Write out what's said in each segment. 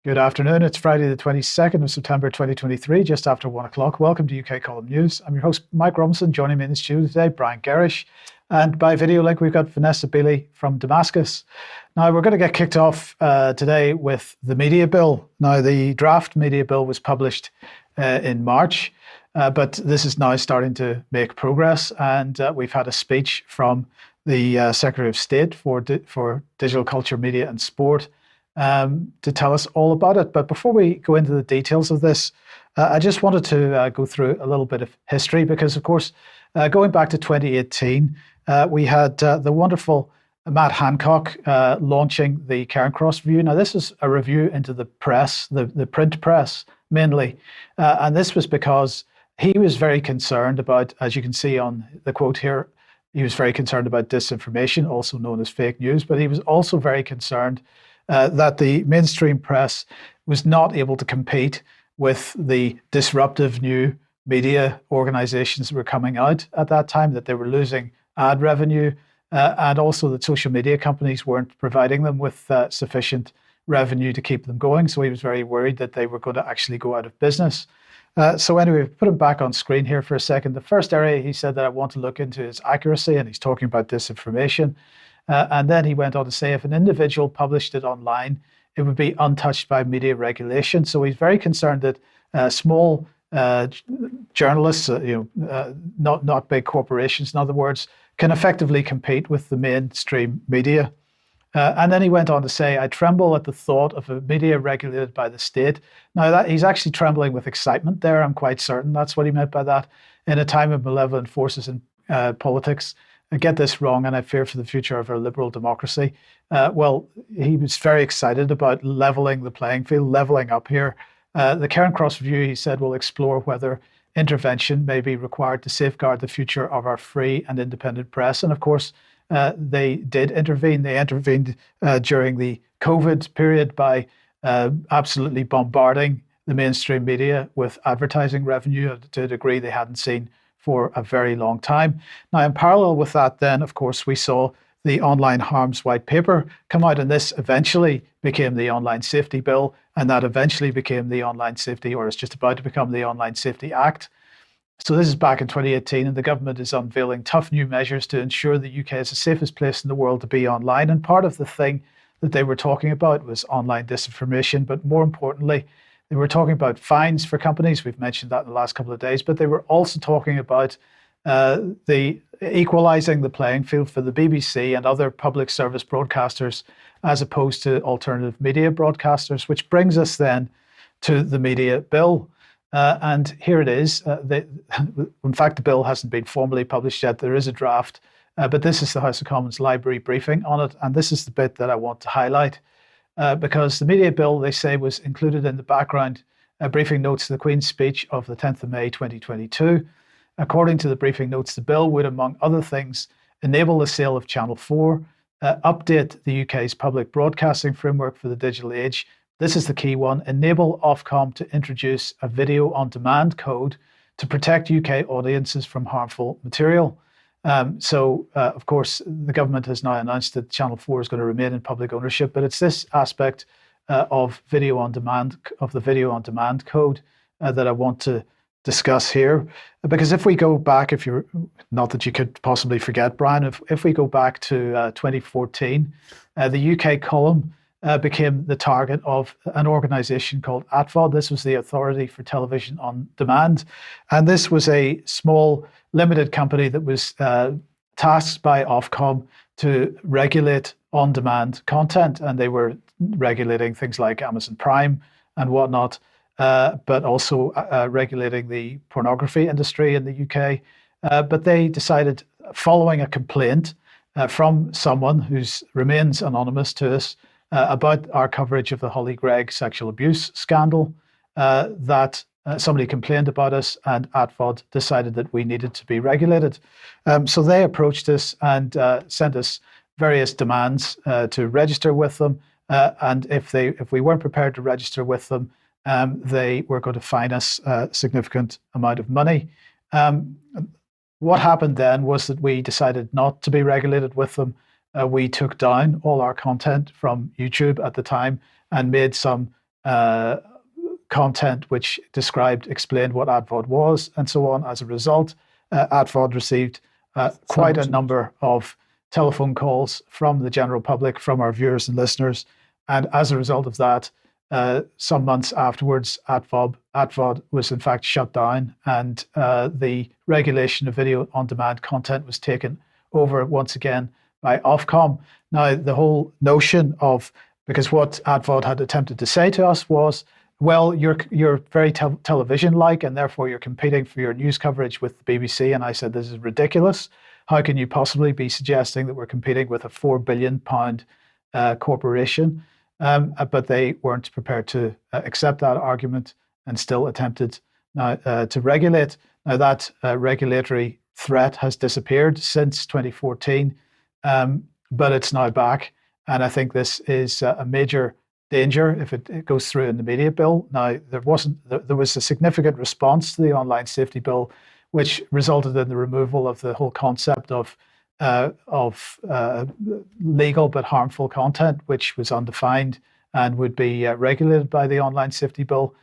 Good afternoon. It's Friday, the 22nd of September 2023, just after 1 o'clock. Welcome to UK Column News. I'm your host, Mike Robinson. Joining me in the studio today, Brian Gerrish. And by video link, we've got Vanessa Beeley from Damascus. Now, we're going to get kicked off today with the media bill. Now, the draft media bill was published in March, but this is now starting to make progress. And we've had a speech from the Secretary of State for Digital Culture, Media and Sport, to tell us all about it. But before we go into the details of this, I just wanted to go through a little bit of history because, of course, going back to 2018, we had the wonderful Matt Hancock launching the Cairncross Review. Now, this is a review into the press, the print press mainly, and this was because he was very concerned about, as you can see on the quote here, he was very concerned about disinformation, also known as fake news, but he was also very concerned that the mainstream press was not able to compete with the disruptive new media organizations that were coming out at that time, that they were losing ad revenue, and also that social media companies weren't providing them with sufficient revenue to keep them going. So he was very worried that they were going to actually go out of business. So anyway, we've put him back on screen here for a second. The first area he said that I want to look into is accuracy, and he's talking about disinformation. And then he went on to say if an individual published it online, it would be untouched by media regulation. So he's very concerned that small journalists, not big corporations, in other words, can effectively compete with the mainstream media. And then he went on to say, I tremble at the thought of a media regulated by the state. Now, that he's actually trembling with excitement there, I'm quite certain. That's what he meant by that. In a time of malevolent forces in politics, I get this wrong, and I fear for the future of our liberal democracy. Well, he was very excited about leveling the playing field, leveling up here. The Cairncross Review, he said, will explore whether intervention may be required to safeguard the future of our free and independent press. And of course, they did intervene. They intervened during the COVID period by absolutely bombarding the mainstream media with advertising revenue to a degree they hadn't seen for a very long time. Now, in parallel with that, then, of course, we saw the Online Harms White Paper come out, and this eventually became the Online Safety Bill, and that eventually became the Online Safety, or is just about to become the Online Safety Act. So this is back in 2018, and the government is unveiling tough new measures to ensure the UK is the safest place in the world to be online. And part of the thing that they were talking about was online disinformation, but more importantly, they were talking about fines for companies. We've mentioned that in the last couple of days, but they were also talking about the equalising the playing field for the BBC and other public service broadcasters as opposed to alternative media broadcasters, which brings us then to the media bill. And here it is. In fact, the bill hasn't been formally published yet. There is a draft, but this is the House of Commons library briefing on it. And this is the bit that I want to highlight. Because the media bill, they say, was included in the background briefing notes to the Queen's speech of the 10th of May 2022. According to the briefing notes, the bill would, among other things, enable the sale of Channel 4, update the UK's public broadcasting framework for the digital age. This is the key one, enable Ofcom to introduce a video on demand code to protect UK audiences from harmful material. Of course, the government has now announced that Channel 4 is going to remain in public ownership, but it's this aspect of the video on demand code that I want to discuss here. Because if we go back, not that you could possibly forget, Brian, if we go back to 2014, the UK column became the target of an organisation called ATVOD. This was the Authority for Television on Demand. And this was a small limited company that was tasked by Ofcom to regulate on-demand content. And they were regulating things like Amazon Prime and whatnot, but also regulating the pornography industry in the UK. But they decided, following a complaint from someone who remains anonymous to us, about our coverage of the Holly Greig sexual abuse scandal, that somebody complained about us, and ATVOD decided that we needed to be regulated. So they approached us and sent us various demands to register with them. And if we weren't prepared to register with them, they were going to fine us a significant amount of money. What happened then was that we decided not to be regulated with them. We took down all our content from YouTube at the time and made some content which explained what AdVod was and so on. As a result, AdVod received quite a number of telephone calls from the general public, from our viewers and listeners. And as a result of that, some months afterwards, AdVod was in fact shut down, and the regulation of video on demand content was taken over once again by Ofcom. Now, the whole notion of, because what AdVod had attempted to say to us was, well, you're very television-like, and therefore you're competing for your news coverage with the BBC. And I said, this is ridiculous. How can you possibly be suggesting that we're competing with a £4 billion corporation? But they weren't prepared to accept that argument and still attempted now to regulate. Now that regulatory threat has disappeared since 2014, but it's now back. And I think this is a major danger if it goes through in the media bill. Now, there was a significant response to the online safety bill, which resulted in the removal of the whole concept of legal but harmful content, which was undefined and would be regulated by the online safety bill.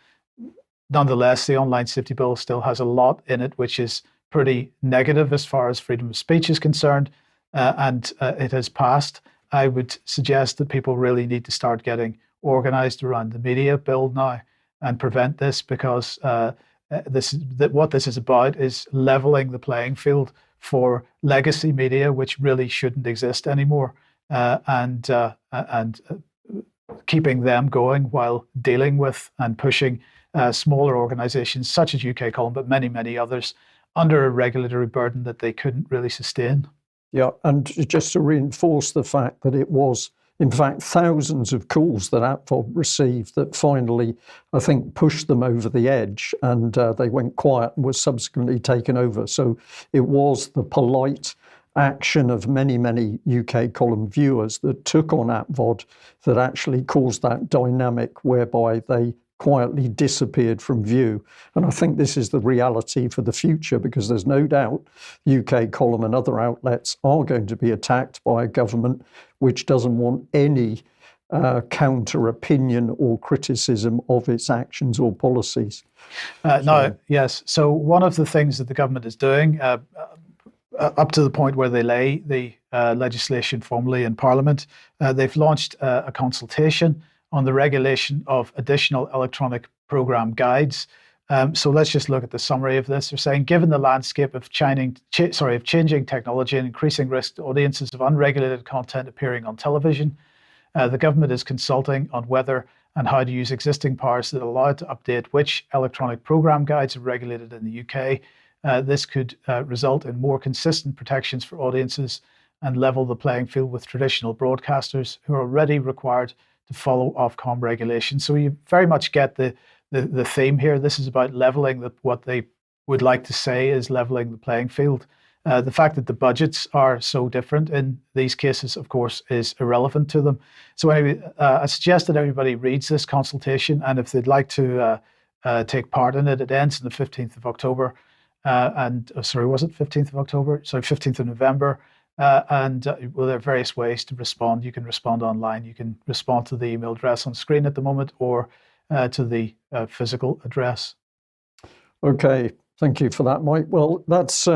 Nonetheless, the online safety bill still has a lot in it which is pretty negative as far as freedom of speech is concerned, and it has passed. I would suggest that people really need to start getting organized around the media bill now and prevent this, because what this is about is leveling the playing field for legacy media, which really shouldn't exist anymore, and keeping them going while dealing with and pushing smaller organizations such as UK Column, but many, many others, under a regulatory burden that they couldn't really sustain. Yeah, and just to reinforce the fact that it was, in fact, thousands of calls that AdVod received that finally, I think, pushed them over the edge, and they went quiet and were subsequently taken over. So it was the polite action of many, many UK Column viewers that took on AdVod that actually caused that dynamic whereby they quietly disappeared from view. And I think this is the reality for the future, because there's no doubt UK Column and other outlets are going to be attacked by a government which doesn't want any counter opinion or criticism of its actions or policies. No, yes. So one of the things that the government is doing, up to the point where they lay the legislation formally in Parliament, they've launched a consultation on the regulation of additional electronic program guides. So let's just look at the summary of this. They're saying, given the landscape of changing technology and increasing risk to audiences of unregulated content appearing on television, the government is consulting on whether and how to use existing powers that allow it to update which electronic program guides are regulated in the UK. This could result in more consistent protections for audiences and level the playing field with traditional broadcasters who are already required to follow Ofcom regulations. So you very much get the theme here. This is about leveling what they would like to say is leveling the playing field. The fact that the budgets are so different in these cases, of course, is irrelevant to them. So anyway, I suggest that everybody reads this consultation, and if they'd like to take part in it, it ends on the 15th of October. Was it 15th of October? Sorry, 15th of November. Well, there are various ways to respond. You can respond online. You can respond to the email address on screen at the moment, or to the physical address. Okay, thank you for that, Mike. Well, that's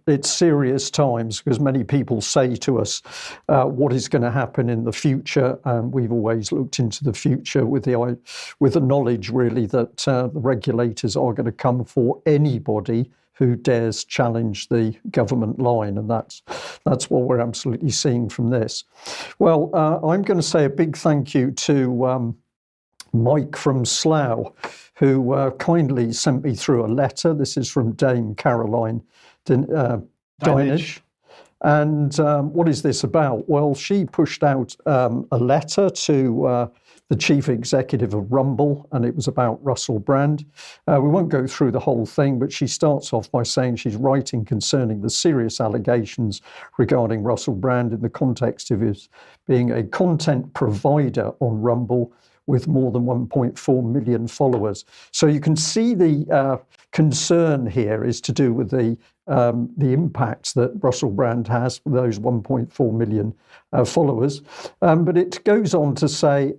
it's serious times, because many people say to us, what is going to happen in the future? And we've always looked into the future with the knowledge, really, that the regulators are going to come for anybody who dares challenge the government line. And that's what we're absolutely seeing from this. Well, I'm going to say a big thank you to Mike from Slough, who kindly sent me through a letter. This is from Dame Caroline Dinenage. And what is this about? Well, she pushed out a letter to the chief executive of Rumble, and it was about Russell Brand. We won't go through the whole thing, but she starts off by saying she's writing concerning the serious allegations regarding Russell Brand in the context of his being a content provider on Rumble with more than 1.4 million followers. So you can see the concern here is to do with the impact that Russell Brand has for those 1.4 million followers. But it goes on to say,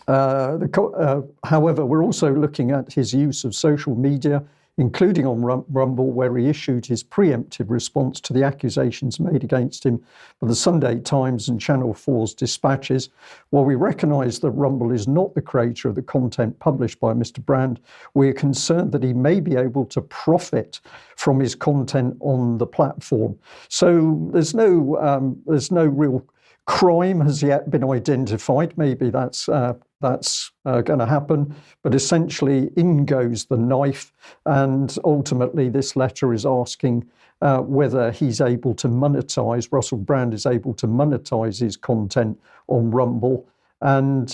However, we're also looking at his use of social media, including on Rumble, where he issued his preemptive response to the accusations made against him by the Sunday Times and Channel 4's dispatches. While we recognise that Rumble is not the creator of the content published by Mr. Brand, we are concerned that he may be able to profit from his content on the platform. So there's no real crime has yet been identified. Maybe that's going to happen. But essentially, in goes the knife. And ultimately, this letter is asking whether he's able to monetize, Russell Brand is able to monetize his content on Rumble. And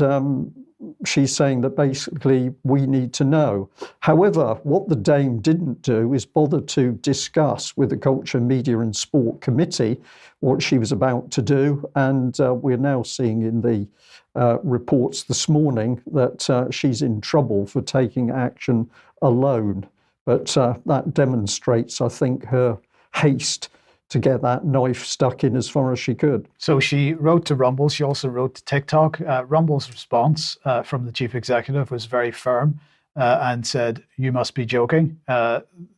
she's saying that basically we need to know. However, what the Dame didn't do is bother to discuss with the Culture, Media and Sport Committee what she was about to do. And we're now seeing in the reports this morning that she's in trouble for taking action alone. But that demonstrates, I think, her haste to get that knife stuck in as far as she could. So she wrote to Rumble. She also wrote to TikTok. Rumble's response from the chief executive was very firm and said, "You must be joking.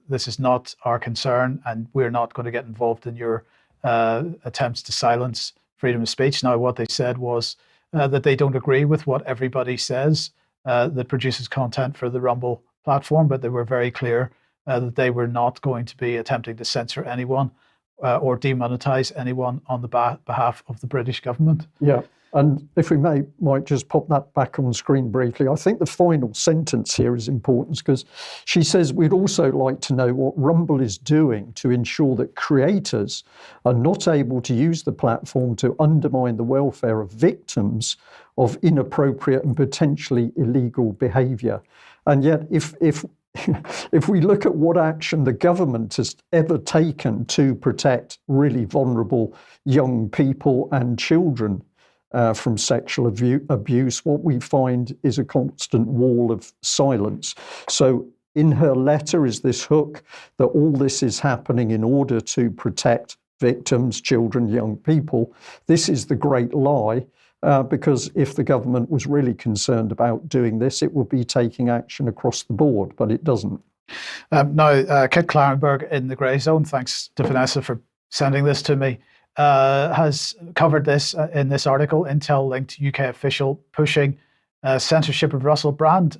This is not our concern, and we're not going to get involved in your attempts to silence freedom of speech." Now, what they said was that they don't agree with what everybody says that produces content for the Rumble platform, but they were very clear that they were not going to be attempting to censor anyone or demonetize anyone on the behalf of the British government. Yeah, and if we might just pop that back on screen briefly. I think the final sentence here is important because she says, "We'd also like to know what Rumble is doing to ensure that creators are not able to use the platform to undermine the welfare of victims of inappropriate and potentially illegal behaviour." And yet, if we look at what action the government has ever taken to protect really vulnerable young people and children from sexual abuse, what we find is a constant wall of silence. So in her letter is this hook that all this is happening in order to protect victims, children, young people. This is the great lie. Because if the government was really concerned about doing this, it would be taking action across the board, but it doesn't. Now, Kit Clarenberg in the Grey Zone, thanks to Vanessa for sending this to me, has covered this in this article, Intel linked UK official pushing censorship of Russell Brand.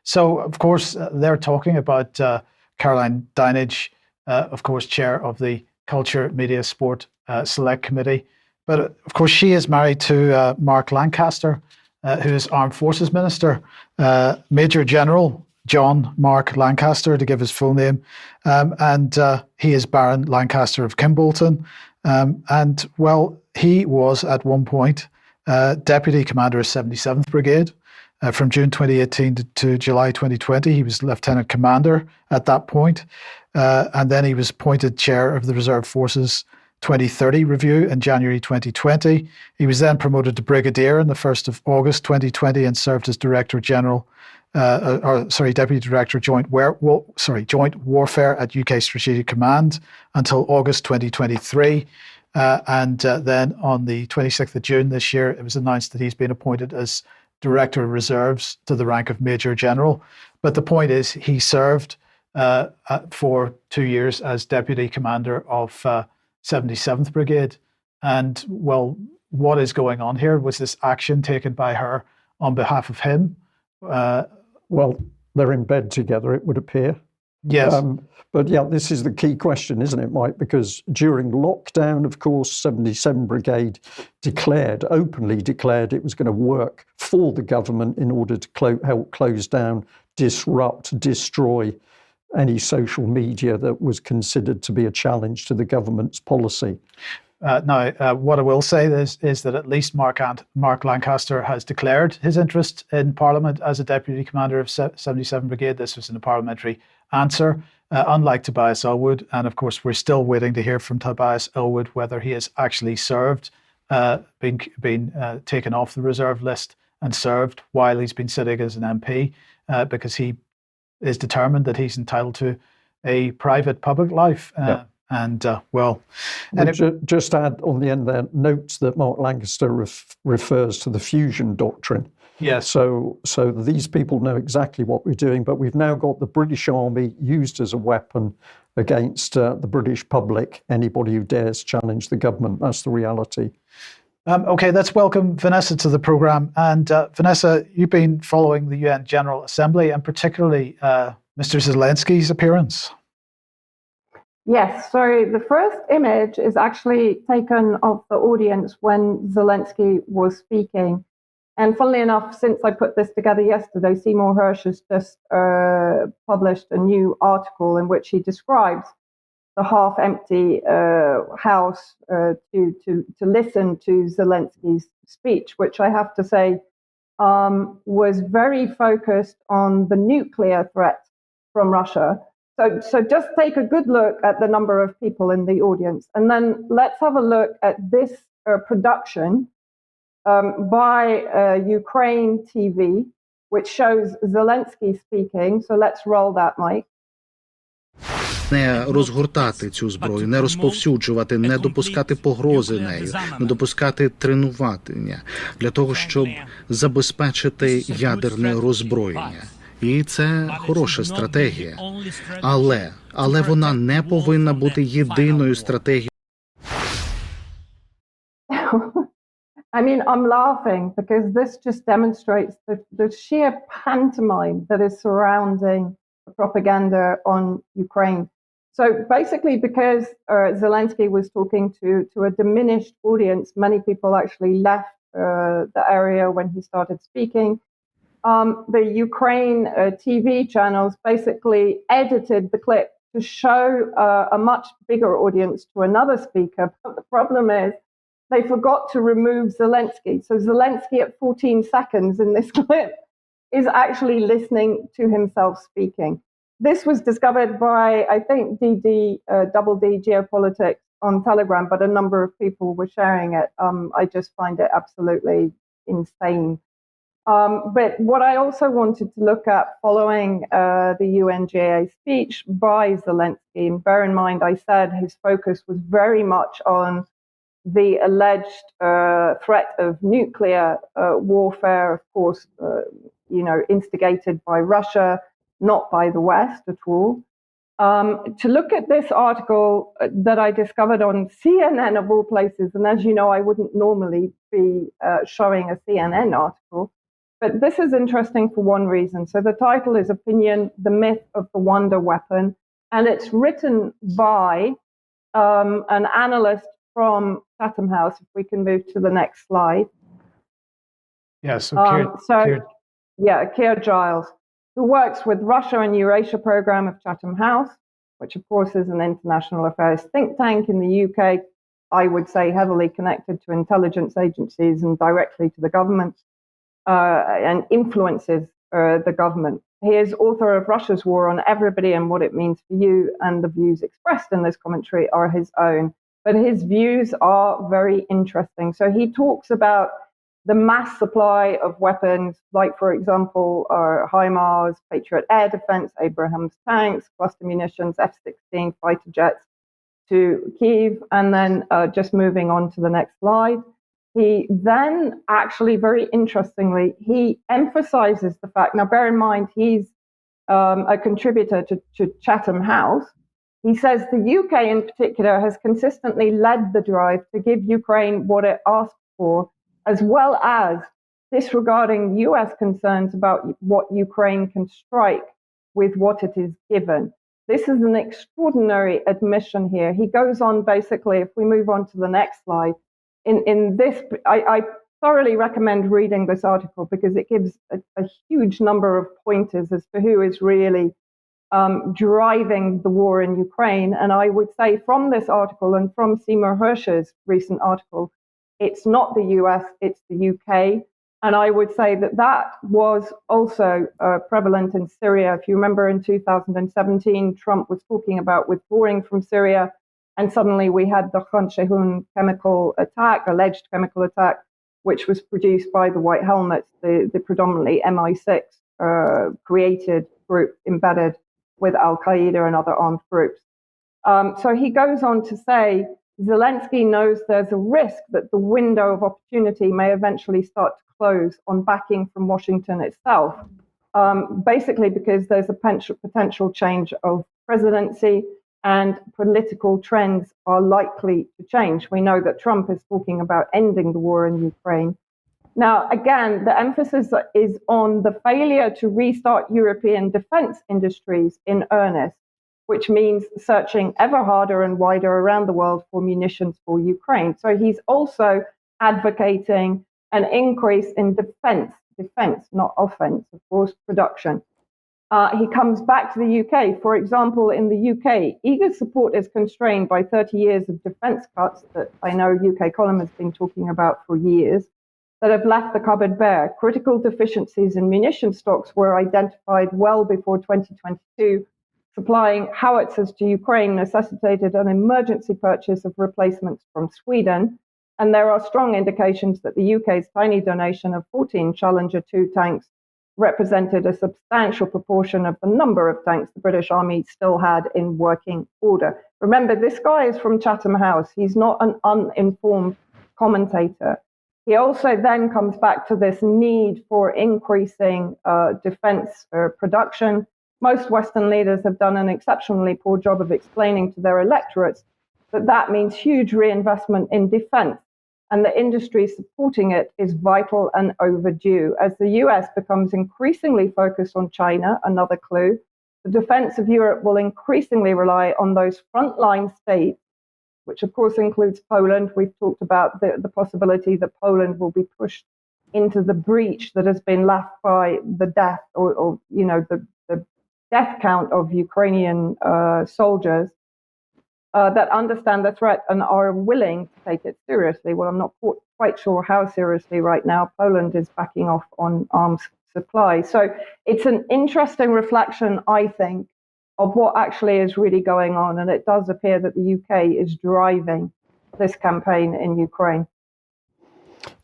So, of course, they're talking about Caroline Dinenage, of course, chair of the Culture, Media, Sport Select Committee. But of course, she is married to Mark Lancaster, who is Armed Forces Minister, Major General John Mark Lancaster, to give his full name. And he is Baron Lancaster of Kimbolton. And, well, he was at one point Deputy Commander of 77th Brigade. From June 2018 to July 2020, he was Lieutenant Commander at that point. And then he was appointed Chair of the Reserve Forces 2030 review in January 2020. He was then promoted to Brigadier on the 1st of August 2020 and served as Deputy Director Joint Warfare at UK Strategic Command until August 2023. And then on the 26th of June this year, it was announced that he's been appointed as Director of Reserves to the rank of Major General. But the point is, he served for 2 years as Deputy Commander of 77th Brigade. And, well, what is going on here? Was this action taken by her on behalf of him? Well, they're in bed together, it would appear. Yes. But yeah, this is the key question, isn't it, Mike? Because during lockdown, of course, 77 Brigade openly declared it was going to work for the government in order to help close down, disrupt, destroy any social media that was considered to be a challenge to the government's policy. Now, what I will say is that at least Mark Lancaster has declared his interest in Parliament as a Deputy Commander of 77 Brigade. This was in a parliamentary answer, unlike Tobias Ellwood. And of course, we're still waiting to hear from Tobias Ellwood whether he has actually served, been taken off the reserve list and served while he's been sitting as an MP, because he is determined that he's entitled to a private public life. And just add on the end there, notes that Mark Lancaster refers to the fusion doctrine, Yes. So these people know exactly what we're doing, but we've now got the British Army used as a weapon against the British public, anybody who dares challenge the government. That's the reality. Okay, let's welcome Vanessa to the program. And Vanessa, you've been following the UN General Assembly and particularly Mr. Zelensky's appearance. Yes, so the first image is actually taken of the audience when Zelensky was speaking. And funnily enough, since I put this together yesterday, Seymour Hersh has just published a new article in which he describes the half-empty house to listen to Zelensky's speech, which I have to say was very focused on the nuclear threat from Russia. So just take a good look at the number of people in the audience, and then let's have a look at this production by Ukraine TV, which shows Zelensky speaking. So let's roll that, Mike. Не розгортати цю зброю, не розповсюджувати, не допускати погрози нею, не допускати тренування для того, щоб забезпечити ядерне роззброєння. І це хороша стратегія. Але вона не повинна бути єдиною стратегією. I mean, I'm laughing because this just demonstrates the sheer pantomime that is surrounding the propaganda on Ukraine. So basically, because Zelensky was talking to a diminished audience, many people actually left the area when he started speaking. The Ukraine TV channels basically edited the clip to show a much bigger audience to another speaker. But the problem is they forgot to remove Zelensky. So Zelensky at 14 seconds in this clip is actually listening to himself speaking. This was discovered by, I think, Double D Geopolitics on Telegram, but a number of people were sharing it. I just find it absolutely insane. But what I also wanted to look at following the UNGA speech by Zelensky, and bear in mind I said his focus was very much on the alleged threat of nuclear warfare, of course, instigated by Russia, not by the West at all. To look at this article that I discovered on CNN of all places, and as you know, I wouldn't normally be showing a CNN article, but this is interesting for one reason. So the title is Opinion, the Myth of the Wonder Weapon, and it's written by an analyst from Chatham House. If we can move to the next slide. Yeah, so Keir Giles, who works with Russia and Eurasia program of Chatham House, which of course is an international affairs think tank in the UK, I would say heavily connected to intelligence agencies and directly to the government, and influences the government. He is author of Russia's War on Everybody and What It Means for You, and the views expressed in this commentary are his own. But his views are very interesting. So he talks about the mass supply of weapons, like, for example, HIMARS, Patriot air defense, Abrams tanks, cluster munitions, F-16 fighter jets to Kyiv, and then just moving on to the next slide. He then actually, very interestingly, he emphasizes the fact, now bear in mind, he's a contributor to Chatham House. He says the UK in particular has consistently led the drive to give Ukraine what it asked for, as well as disregarding US concerns about what Ukraine can strike with what it is given. This is an extraordinary admission here. He goes on basically, if we move on to the next slide, in this, I thoroughly recommend reading this article because it gives a huge number of pointers as to who is really driving the war in Ukraine. And I would say from this article and from Seymour Hersh's recent article, it's not the US, it's the UK. And I would say that was also prevalent in Syria. If you remember in 2017, Trump was talking about withdrawing from Syria. And suddenly we had the Khan Shaykhun chemical attack, alleged chemical attack, which was produced by the White Helmets, the predominantly MI6 created group embedded with Al-Qaeda and other armed groups. So he goes on to say Zelensky knows there's a risk that the window of opportunity may eventually start to close on backing from Washington itself, basically because there's a potential change of presidency and political trends are likely to change. We know that Trump is talking about ending the war in Ukraine. Now, again, the emphasis is on the failure to restart European defense industries in earnest, which means searching ever harder and wider around the world for munitions for Ukraine. So he's also advocating an increase in defense, not offense, of course, production. He comes back to the UK. For example, in the UK, eager support is constrained by 30 years of defense cuts that I know UK Column has been talking about for years that have left the cupboard bare. Critical deficiencies in munition stocks were identified well before 2022. Supplying howitzers to Ukraine necessitated an emergency purchase of replacements from Sweden. And there are strong indications that the UK's tiny donation of 14 Challenger 2 tanks represented a substantial proportion of the number of tanks the British Army still had in working order. Remember, this guy is from Chatham House. He's not an uninformed commentator. He also then comes back to this need for increasing defense production. Most Western leaders have done an exceptionally poor job of explaining to their electorates that that means huge reinvestment in defense, and the industry supporting it is vital and overdue. As the US becomes increasingly focused on China, another clue, the defense of Europe will increasingly rely on those frontline states, which of course includes Poland. We've talked about the possibility that Poland will be pushed into the breach that has been left by the death or the death count of Ukrainian soldiers that understand the threat and are willing to take it seriously. Well, I'm not quite sure how seriously right now. Poland is backing off on arms supply. So it's an interesting reflection, I think, of what actually is really going on. And it does appear that the UK is driving this campaign in Ukraine.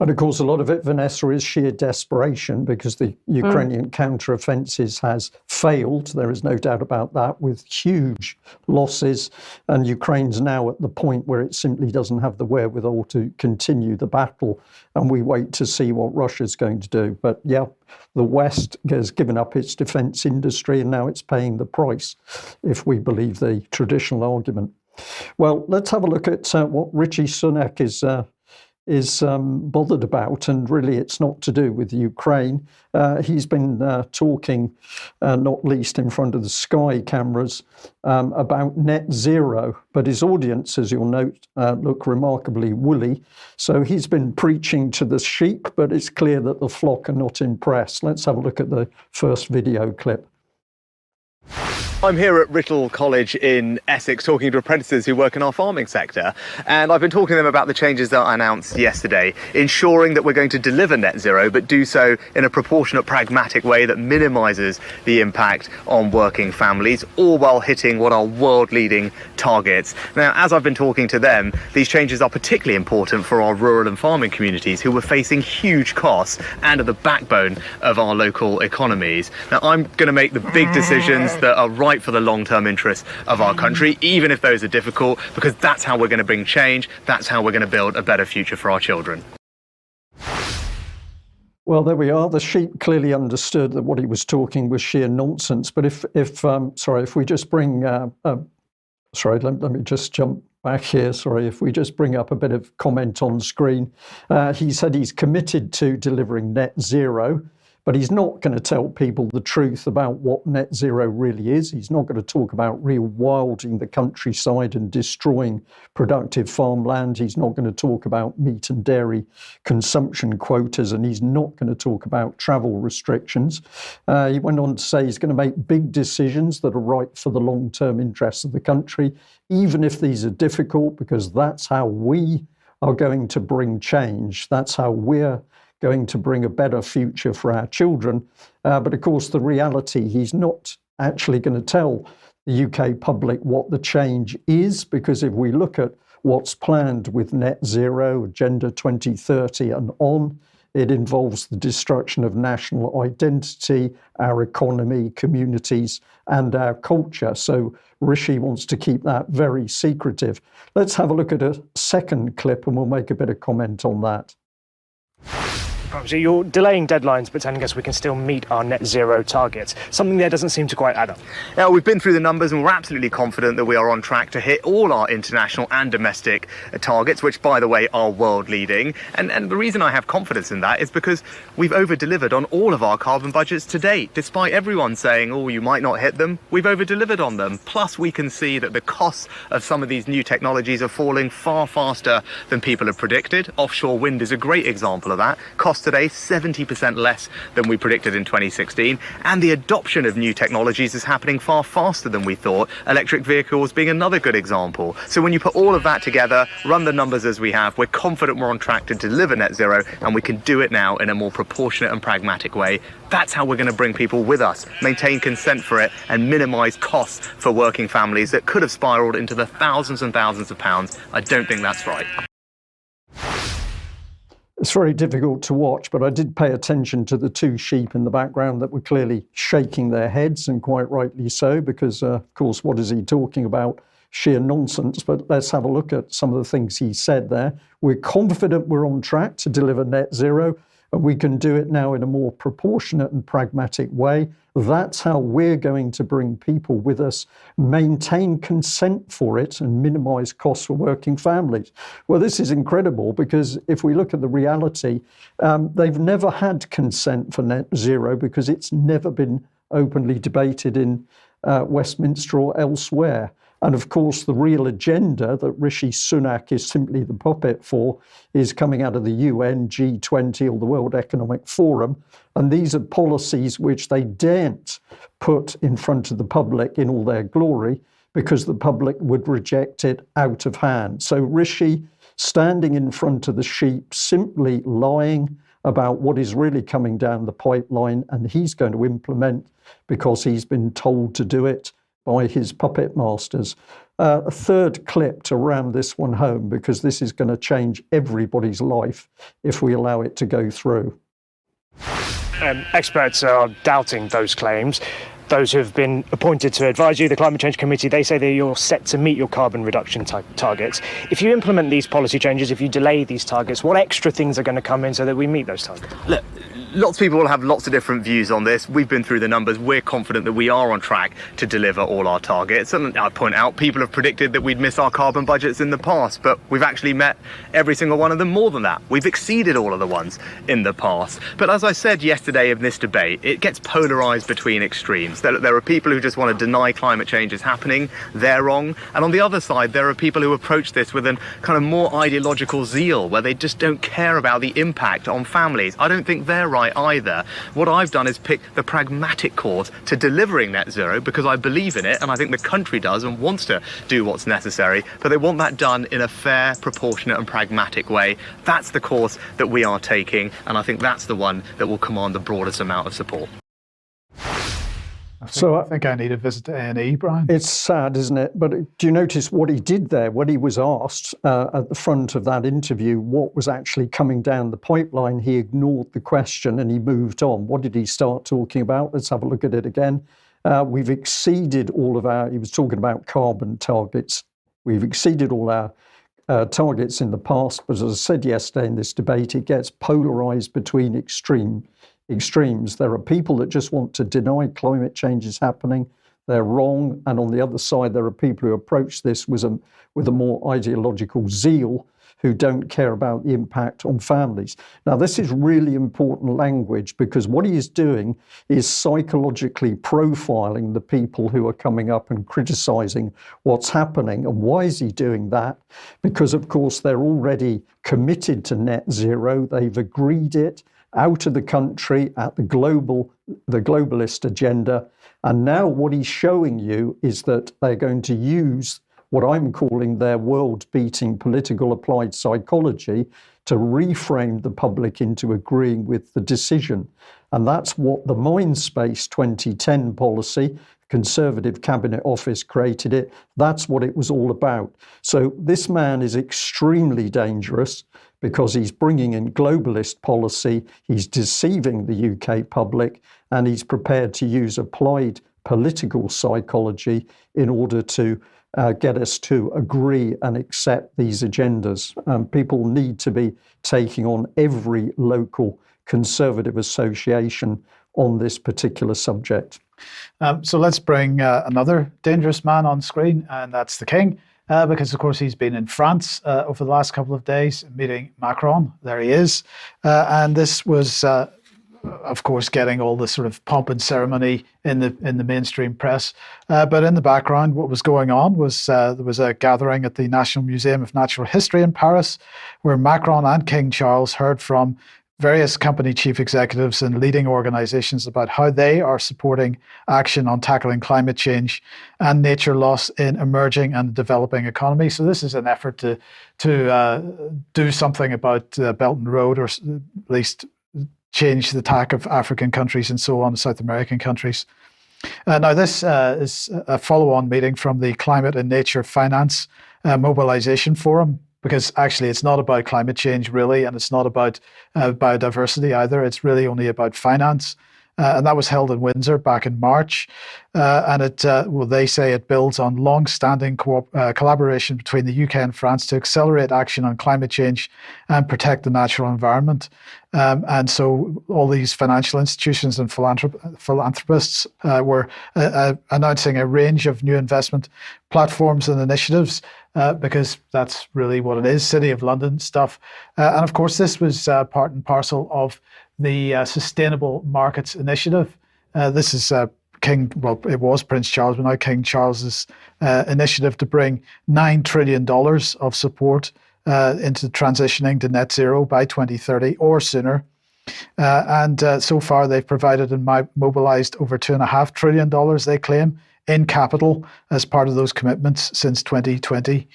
And of course, a lot of it, Vanessa, is sheer desperation because the Ukrainian counter-offensive has failed. There is no doubt about that, with huge losses. And Ukraine's now at the point where it simply doesn't have the wherewithal to continue the battle. And we wait to see what Russia's going to do. But yeah, the West has given up its defense industry and now it's paying the price, if we believe the traditional argument. Well, let's have a look at what Rishi Sunak is bothered about, and really it's not to do with Ukraine. He's been talking, not least in front of the Sky cameras, about net zero, but his audience, as you'll note, look remarkably woolly. So he's been preaching to the sheep, but it's clear that the flock are not impressed. Let's have a look at the first video clip. I'm here at Writtle College in Essex talking to apprentices who work in our farming sector, and I've been talking to them about the changes that I announced yesterday, ensuring that we're going to deliver net zero but do so in a proportionate, pragmatic way that minimises the impact on working families, all while hitting what are world-leading targets. Now, as I've been talking to them, these changes are particularly important for our rural and farming communities who are facing huge costs and are the backbone of our local economies. Now, I'm going to make the big decisions that are right for the long-term interests of our country, even if those are difficult, because that's how we're going to bring change. That's how we're going to build a better future for our children. Well, there we are. The sheep clearly understood that what he was talking was sheer nonsense. But if we just bring, let me just jump back here. If we just bring up a bit of comment on screen. He said he's committed to delivering net zero. But he's not going to tell people the truth about what net zero really is. He's not going to talk about rewilding the countryside and destroying productive farmland. He's not going to talk about meat and dairy consumption quotas, and he's not going to talk about travel restrictions. He went on to say he's going to make big decisions that are right for the long-term interests of the country, even if these are difficult, because that's how we are going to bring change. That's how we're going to bring a better future for our children. But of course, the reality, he's not actually going to tell the UK public what the change is, because if we look at what's planned with net zero, Agenda 2030 and on, It involves the destruction of national identity, our economy, communities, and our culture. So Rishi wants to keep that very secretive. Let's have a look at a second clip and we'll make a bit of comment on that. So you're delaying deadlines but telling us we can still meet our net zero targets. Something there doesn't seem to quite add up. Now, we've been through the numbers and we're absolutely confident that we are on track to hit all our international and domestic targets, which, by the way, are world leading. And the reason I have confidence in that is because we've over-delivered on all of our carbon budgets to date. Despite everyone saying, oh, you might not hit them, we've over-delivered on them. Plus, we can see that the costs of some of these new technologies are falling far faster than people have predicted. Offshore wind is a great example of that. Costs today 70% less than we predicted in 2016, and the adoption of new technologies is happening far faster than we thought, electric vehicles being another good example. So when you put all of that together, run the numbers as we have, we're confident we're on track to deliver net zero, and we can do it now in a more proportionate and pragmatic way. That's how we're going to bring people with us, maintain consent for it, and minimise costs for working families that could have spiralled into the thousands and thousands of pounds. I don't think that's right. It's very difficult to watch, but I did pay attention to the two sheep in the background that were clearly shaking their heads, and quite rightly so, because, of course, what is he talking about? Sheer nonsense. But let's have a look at some of the things he said there. We're confident we're on track to deliver net zero, and we can do it now in a more proportionate and pragmatic way. That's how we're going to bring people with us, maintain consent for it, and minimise costs for working families. Well, this is incredible, because if we look at the reality, they've never had consent for net zero because it's never been openly debated in Westminster or elsewhere. And of course, the real agenda that Rishi Sunak is simply the puppet for is coming out of the UN, G20, or the World Economic Forum. And these are policies which they daren't put in front of the public in all their glory, because the public would reject it out of hand. So Rishi standing in front of the sheep, simply lying about what is really coming down the pipeline, and he's going to implement because he's been told to do it by his puppet masters. A third clip to ram this one home, because this is going to change everybody's life if we allow it to go through. Experts are doubting those claims. Those who have been appointed to advise you, the Climate Change Committee, they say that you're set to meet your carbon reduction targets. If you implement these policy changes, if you delay these targets, what extra things are going to come in so that we meet those targets? Look, lots of people will have lots of different views on this. We've been through the numbers. We're confident that we are on track to deliver all our targets. And I point out, people have predicted that we'd miss our carbon budgets in the past, but we've actually met every single one of them, more than that. We've exceeded all of the ones in the past. But as I said yesterday in this debate, it gets polarised between extremes. There are people who just want to deny climate change is happening. They're wrong. And on the other side, there are people who approach this with a kind of more ideological zeal, where they just don't care about the impact on families. I don't think they're right either. What I've done is pick the pragmatic course to delivering net zero, because I believe in it, and I think the country does and wants to do what's necessary, but they want that done in a fair, proportionate and pragmatic way. That's the course that we are taking, and I think that's the one that will command the broadest amount of support. I think I need a visit to A&E, Brian. It's sad, isn't it? But do you notice what he did there? When he was asked at the front of that interview what was actually coming down the pipeline, he ignored the question and he moved on. What did he start talking about? Let's have a look at it again. We've exceeded all of our, he was talking about carbon targets. We've exceeded all our targets in the past, but as I said yesterday in this debate, it gets polarised between extremes. There are people that just want to deny climate change is happening. They're wrong. And on the other side, there are people who approach this with a more ideological zeal, who don't care about the impact on families. Now, this is really important language, because what he is doing is psychologically profiling the people who are coming up and criticising what's happening. And why is he doing that? Because, of course, they're already committed to net zero. They've agreed it out of the country at the globalist agenda. And now what he's showing you is that they're going to use what I'm calling their world-beating political applied psychology to reframe the public into agreeing with the decision. And that's what the Mindspace 2010 policy, Conservative Cabinet Office created it. That's what it was all about. So this man is extremely dangerous because he's bringing in globalist policy, he's deceiving the UK public, and he's prepared to use applied political psychology in order to get us to agree and accept these agendas. People need to be taking on every local Conservative association on this particular subject. So let's bring another dangerous man on screen, and that's the King, because of course he's been in France over the last couple of days meeting Macron. There he is. And this was, of course, getting all the sort of pomp and ceremony in the mainstream press. But in the background, what was going on was there was a gathering at the National Museum of Natural History in Paris, where Macron and King Charles heard from various company chief executives and leading organizations about how they are supporting action on tackling climate change and nature loss in emerging and developing economies. So this is an effort to do something about Belt and Road, or at least change the tack of African countries and so on, South American countries. Now, this is a follow-on meeting from the Climate and Nature Finance Mobilization Forum, because actually it's not about climate change really, and it's not about biodiversity either. It's really only about finance. And that was held in Windsor back in March. And they say it builds on long-standing collaboration between the UK and France to accelerate action on climate change and protect the natural environment. And so all these financial institutions and philanthropists were announcing a range of new investment platforms and initiatives, because that's really what it is, City of London stuff. And of course, this was part and parcel of the Sustainable Markets Initiative. This is it was Prince Charles, but now King Charles's initiative to bring $9 trillion of support into transitioning to net zero by 2030 or sooner. And so far, they've provided and mobilized over $2.5 trillion, they claim, in capital as part of those commitments since 2020.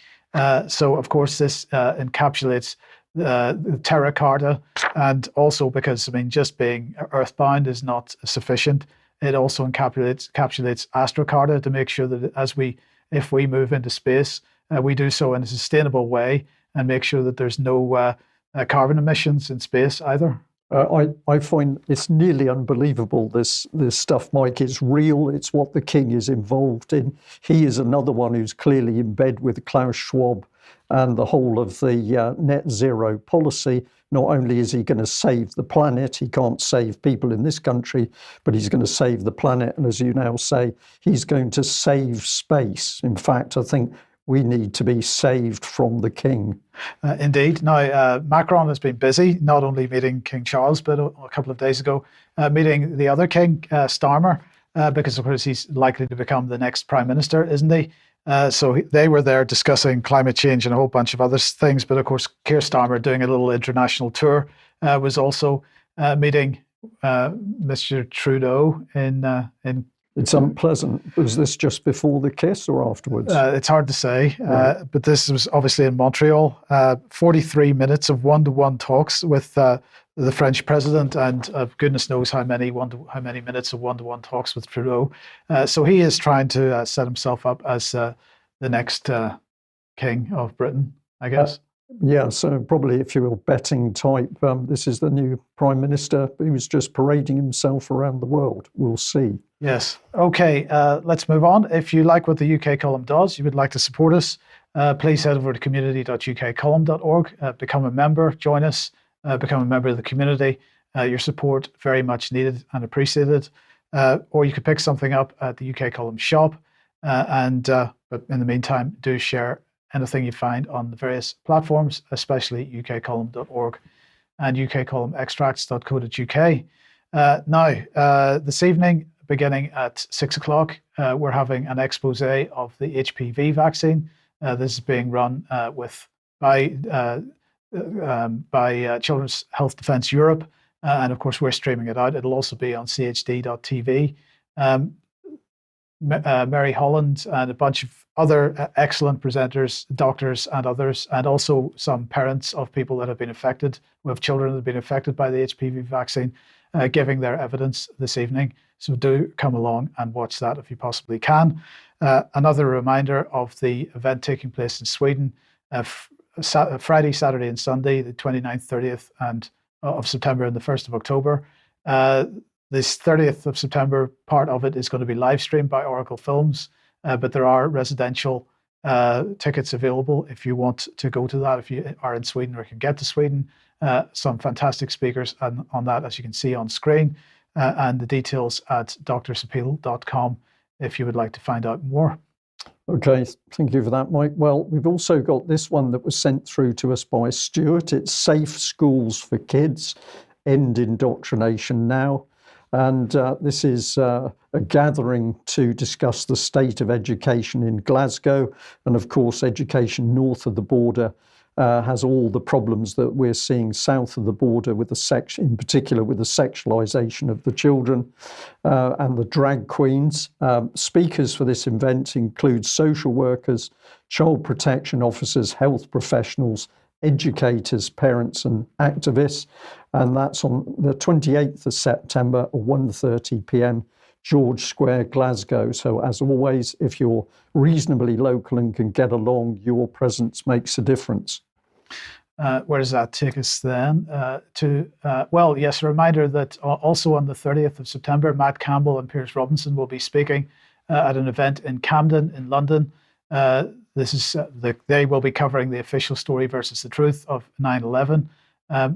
So, of course, this encapsulates the Terra Carta, and also because, just being earthbound is not sufficient. It also encapsulates Astra Carta to make sure that if we move into space, we do so in a sustainable way and make sure that there's no carbon emissions in space either. I find it's nearly unbelievable, this stuff, Mike. It's real. It's what the King is involved in. He is another one who's clearly in bed with Klaus Schwab and the whole of the net zero policy. Not only is he going to save the planet, he can't save people in this country, but he's going to save the planet. And as you now say, he's going to save space. In fact, I think we need to be saved from the King. Indeed. Now, Macron has been busy, not only meeting King Charles, but a couple of days ago, meeting the other king, Starmer, because of course he's likely to become the next prime minister, isn't he? So they were there discussing climate change and a whole bunch of other things. But of course, Keir Starmer, doing a little international tour, was also meeting Mr. Trudeau in. It's unpleasant. Was this just before the kiss or afterwards? It's hard to say, Right. but this was obviously in Montreal. 43 minutes of one-to-one talks with the French president, and goodness knows how many minutes of one-to-one talks with Trudeau. So he is trying to set himself up as the next king of Britain, I guess. Yeah, so probably if you're a betting type, this is the new prime minister who's just parading himself around the world. We'll see. Yes. Okay, let's move on. If you like what the UK Column does, you would like to support us, please head over to community.ukcolumn.org, become a member, join us, become a member of the community. Your support very much needed and appreciated. Or you could pick something up at the UK Column shop. But in the meantime, do share anything you find on the various platforms, especially ukcolumn.org and ukcolumnextracts.co.uk. Now, this evening, beginning at 6 o'clock, we're having an expose of the HPV vaccine. This is being run by Children's Health Defence Europe, and of course we're streaming it out. It'll also be on chd.tv. Mary Holland and a bunch of other excellent presenters, doctors and others, and also some parents of people that have been affected, who have children that have been affected by the HPV vaccine, giving their evidence this evening. So do come along and watch that if you possibly can. Another reminder of the event taking place in Sweden, Friday, Saturday and Sunday, the 29th, 30th of September and the 1st of October. This 30th of September, part of it is going to be live streamed by Oracle Films, but there are residential tickets available if you want to go to that, if you are in Sweden or can get to Sweden. Some fantastic speakers on that, as you can see on screen, and the details at drsappeal.com if you would like to find out more. Okay, thank you for that, Mike. Well, we've also got this one that was sent through to us by Stuart. It's Safe Schools for Kids, End Indoctrination Now. And this is a gathering to discuss the state of education in Glasgow. And of course, education north of the border has all the problems that we're seeing south of the border, with in particular with the sexualization of the children and the drag queens. Speakers for this event include social workers, child protection officers, health professionals, educators, parents and activists. And that's on the 28th of September at 1:30 p.m, George Square, Glasgow. So as always, if you're reasonably local and can get along, your presence makes a difference. Where does that take us then? Well, yes, a reminder that also on the 30th of September, Matt Campbell and Piers Robinson will be speaking at an event in Camden in London. They will be covering the official story versus the truth of 9/11.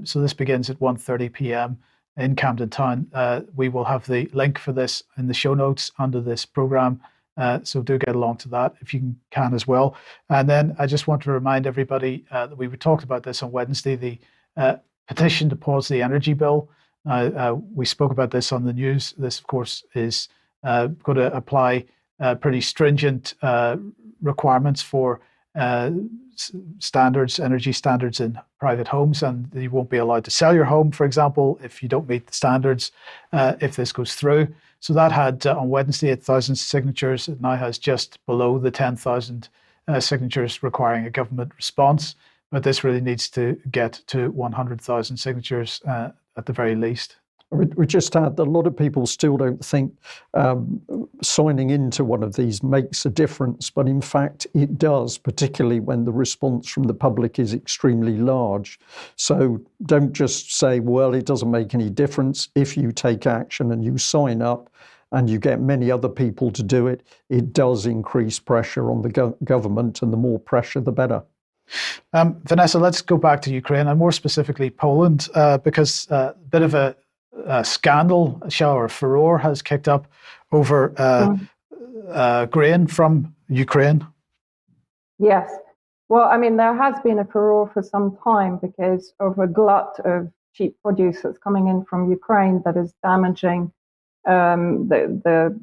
So this begins at 1:30 p.m. in Camden Town. We will have the link for this in the show notes under this program. So do get along to that if you can as well. And then I just want to remind everybody that we talked about this on Wednesday, the petition to pause the energy bill. We spoke about this on the news. This, of course, is going to apply pretty stringent requirements for energy standards in private homes, and you won't be allowed to sell your home, for example, if you don't meet the standards, if this goes through. So that had on Wednesday 8,000 signatures. It now has just below the 10,000 signatures requiring a government response. But this really needs to get to 100,000 signatures at the very least. We just add that a lot of people still don't think signing into one of these makes a difference, but in fact it does, particularly when the response from the public is extremely large. So don't just say, well, it doesn't make any difference. If you take action and you sign up and you get many other people to do it, it does increase pressure on the government, and the more pressure, the better. Vanessa, let's go back to Ukraine, and more specifically Poland, because a bit of a scandal, or furore has kicked up over grain from Ukraine. Yes. Well, I mean, there has been a furore for some time because of a glut of cheap produce that's coming in from Ukraine that is damaging the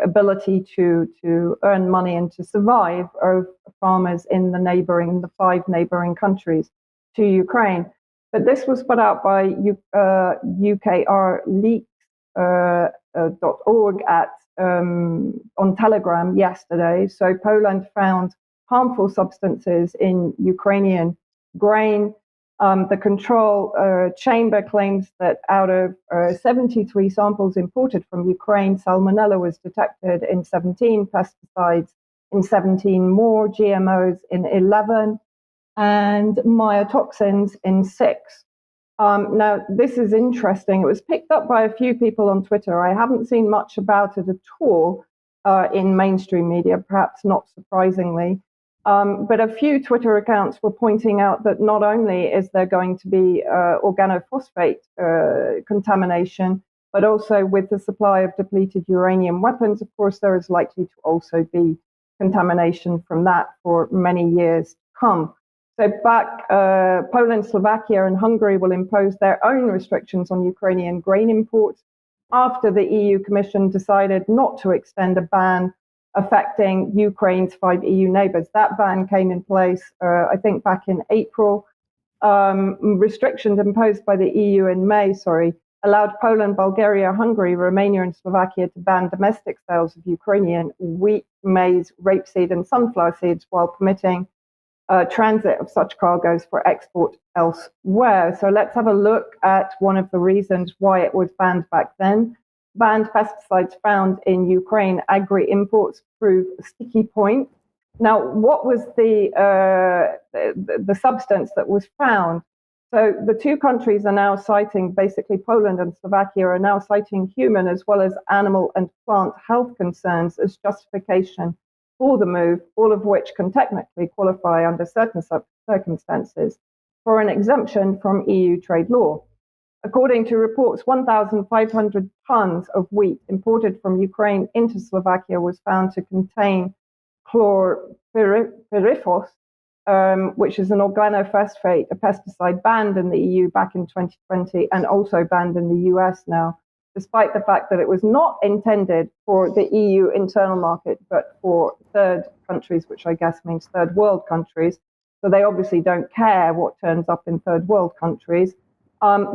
ability to earn money and to survive of farmers in the 5 neighboring countries to Ukraine. But this was put out by ukrleaks.org on Telegram yesterday. So Poland found harmful substances in Ukrainian grain. The control chamber claims that out of 73 samples imported from Ukraine, salmonella was detected in 17, pesticides in 17 more, GMOs in 11, and mycotoxins in 6. Now, this is interesting. It was picked up by a few people on Twitter. I haven't seen much about it at all in mainstream media, perhaps not surprisingly. But a few Twitter accounts were pointing out that not only is there going to be organophosphate contamination, but also with the supply of depleted uranium weapons, of course, there is likely to also be contamination from that for many years to come. So Poland, Slovakia, and Hungary will impose their own restrictions on Ukrainian grain imports after the EU Commission decided not to extend a ban affecting Ukraine's 5 EU neighbors. That ban came in place, I think, back in April. Restrictions imposed by the EU in May, allowed Poland, Bulgaria, Hungary, Romania, and Slovakia to ban domestic sales of Ukrainian wheat, maize, rapeseed, and sunflower seeds, while permitting transit of such cargoes for export elsewhere. So let's have a look at one of the reasons why it was banned back then. banned pesticides found in Ukraine agri-imports prove a sticky point. Now, what was the substance that was found? So the two countries are now citing, basically Poland and Slovakia are now citing human as well as animal and plant health concerns as justification for the move, all of which can technically qualify under certain circumstances for an exemption from EU trade law. According to reports, 1,500 tons of wheat imported from Ukraine into Slovakia was found to contain chlorpyrifos, which is an organophosphate, a pesticide banned in the EU back in 2020 and also banned in the US now, despite the fact that it was not intended for the EU internal market, but for third countries, which I guess means third world countries. So they obviously don't care what turns up in third world countries.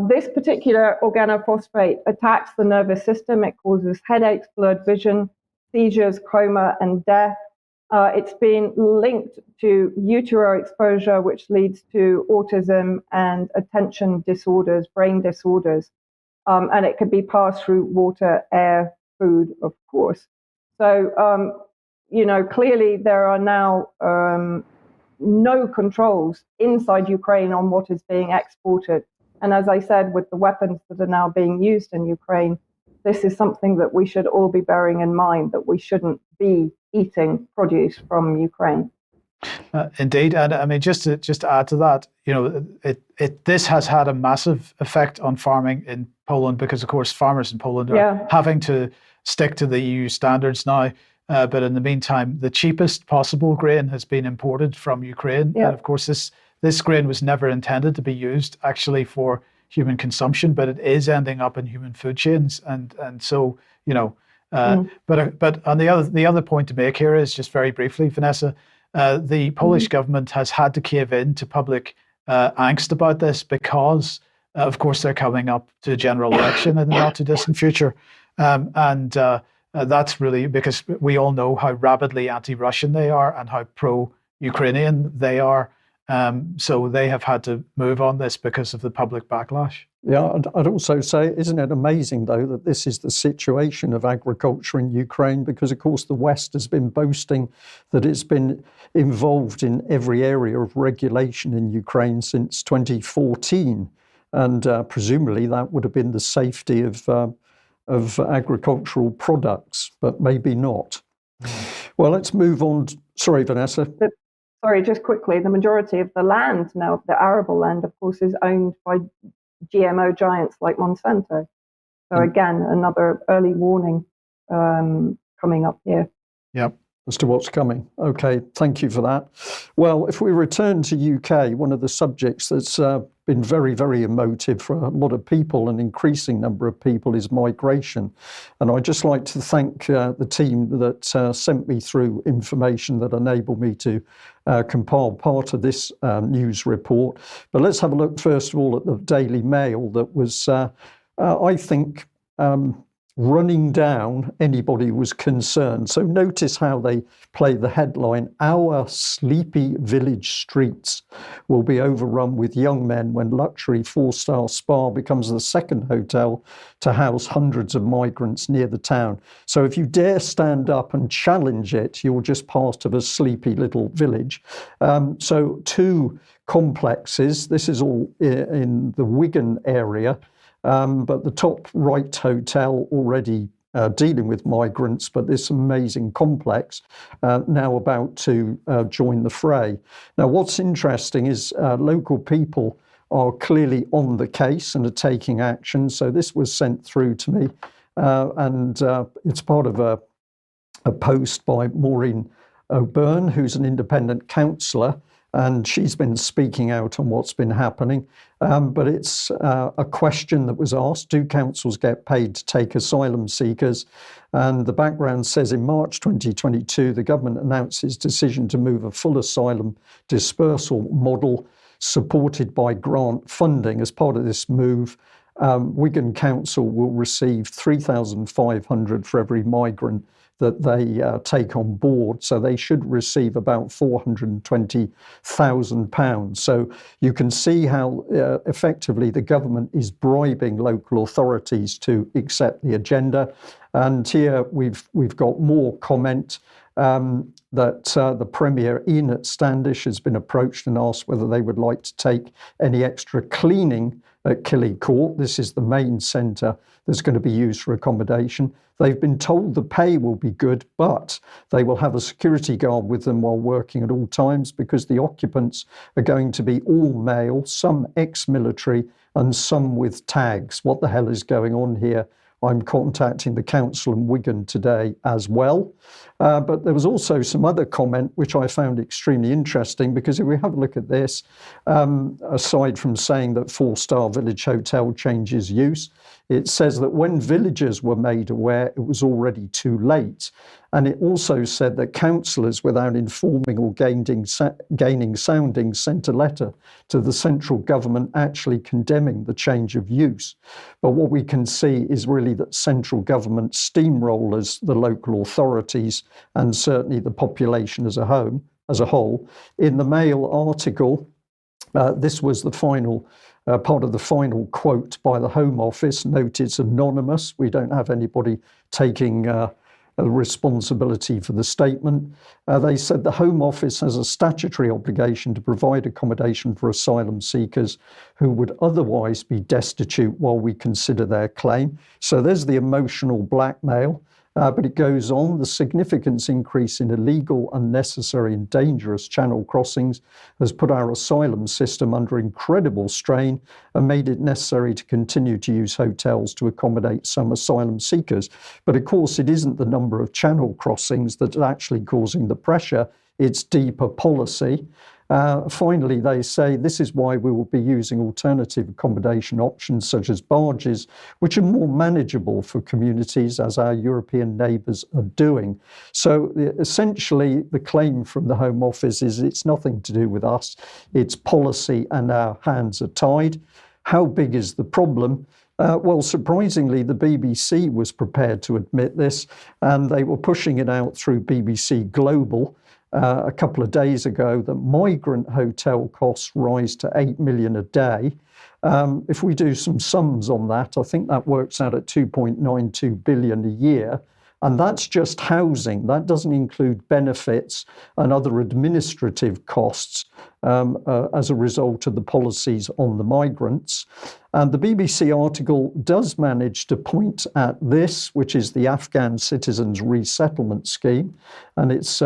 This particular organophosphate attacks the nervous system. It causes headaches, blurred vision, seizures, coma, and death. It's been linked to utero exposure, which leads to autism and attention disorders, brain disorders. And it could be passed through water, air, food, of course. So, clearly there are now no controls inside Ukraine on what is being exported. And as I said, with the weapons that are now being used in Ukraine, this is something that we should all be bearing in mind, that we shouldn't be eating produce from Ukraine. Indeed, and I mean, just to add to that, this has had a massive effect on farming in Poland because, of course, farmers in Poland are having to stick to the EU standards now. But in the meantime, the cheapest possible grain has been imported from Ukraine, and of course, this grain was never intended to be used actually for human consumption, but it is ending up in human food chains, and so But on the other point to make here is just very briefly, Vanessa. The Polish government has had to cave in to public angst about this because, of course, they're coming up to a general election in the not too distant future. That's really because we all know how rabidly anti-Russian they are and how pro-Ukrainian they are. So they have had to move on this because of the public backlash. Yeah, I'd also say, isn't it amazing, though, that this is the situation of agriculture in Ukraine? Because, of course, the West has been boasting that it's been involved in every area of regulation in Ukraine since 2014. And presumably that would have been the safety of agricultural products, but maybe not. Well, let's move on. Sorry, Vanessa. Sorry, just quickly, the majority of the land now, the arable land, of course, is owned by GMO giants like Monsanto. So again, another early warning coming up here. Yep. As to what's coming. Okay, thank you for that. Well, if we return to UK, one of the subjects that's been very, very emotive for a lot of people, an increasing number of people, is migration. And I'd just like to thank the team that sent me through information that enabled me to compile part of this news report. But let's have a look, first of all, at the Daily Mail that was, I think, running down anybody who was concerned. So notice how they play the headline, "Our sleepy village streets will be overrun with young men when luxury four-star spa becomes the second hotel to house hundreds of migrants near the town." So if you dare stand up and challenge it, you're just part of a sleepy little village. So two complexes, this is all in the Wigan area, but the top right hotel already dealing with migrants, but this amazing complex now about to join the fray. Now, what's interesting is local people are clearly on the case and are taking action. So this was sent through to me, and it's part of a post by Maureen O'Byrne, who's an independent councillor. And she's been speaking out on what's been happening. But it's a question that was asked, do councils get paid to take asylum seekers? And the background says in March 2022, the government announced its decision to move a full asylum dispersal model supported by grant funding. As part of this move, Wigan Council will receive 3,500 for every migrant that they take on board. So they should receive about £420,000. So you can see how effectively the government is bribing local authorities to accept the agenda. And here we've got more comment that the Premier, Enoch Standish, has been approached and asked whether they would like to take any extra cleaning at Killy Court. This is the main centre that's going to be used for accommodation. They've been told the pay will be good, but they will have a security guard with them while working at all times, because the occupants are going to be all male, some ex-military and some with tags. What the hell is going on here? I'm contacting the council in Wigan today as well. But there was also some other comment which I found extremely interesting, because if we have a look at this, aside from saying that 4-star Village Hotel changes use, it says that when villagers were made aware, it was already too late. And it also said that councillors, without informing or gaining soundings, sent a letter to the central government actually condemning the change of use. But what we can see is really that central government steamrollers the local authorities and certainly the population as a whole. In the Mail article, this was the final part of the final quote by the Home Office. Note it's anonymous. We don't have anybody taking responsibility for the statement. They said the Home Office has a statutory obligation to provide accommodation for asylum seekers who would otherwise be destitute while we consider their claim. So there's the emotional blackmail. But it goes on, the significant increase in illegal, unnecessary and dangerous channel crossings has put our asylum system under incredible strain and made it necessary to continue to use hotels to accommodate some asylum seekers. But of course, it isn't the number of channel crossings that's actually causing the pressure, it's deeper policy. Finally, they say this is why we will be using alternative accommodation options such as barges, which are more manageable for communities, as our European neighbours are doing. So essentially, the claim from the Home Office is it's nothing to do with us, it's policy and our hands are tied. How big is the problem? Well, surprisingly, the BBC was prepared to admit this, and they were pushing it out through BBC Global a couple of days ago, that migrant hotel costs rise to 8 million a day. If we do some sums on that, I think that works out at 2.92 billion a year. And that's just housing. That doesn't include benefits and other administrative costs as a result of the policies on the migrants. And the BBC article does manage to point at this, which is the Afghan Citizens Resettlement Scheme. And it's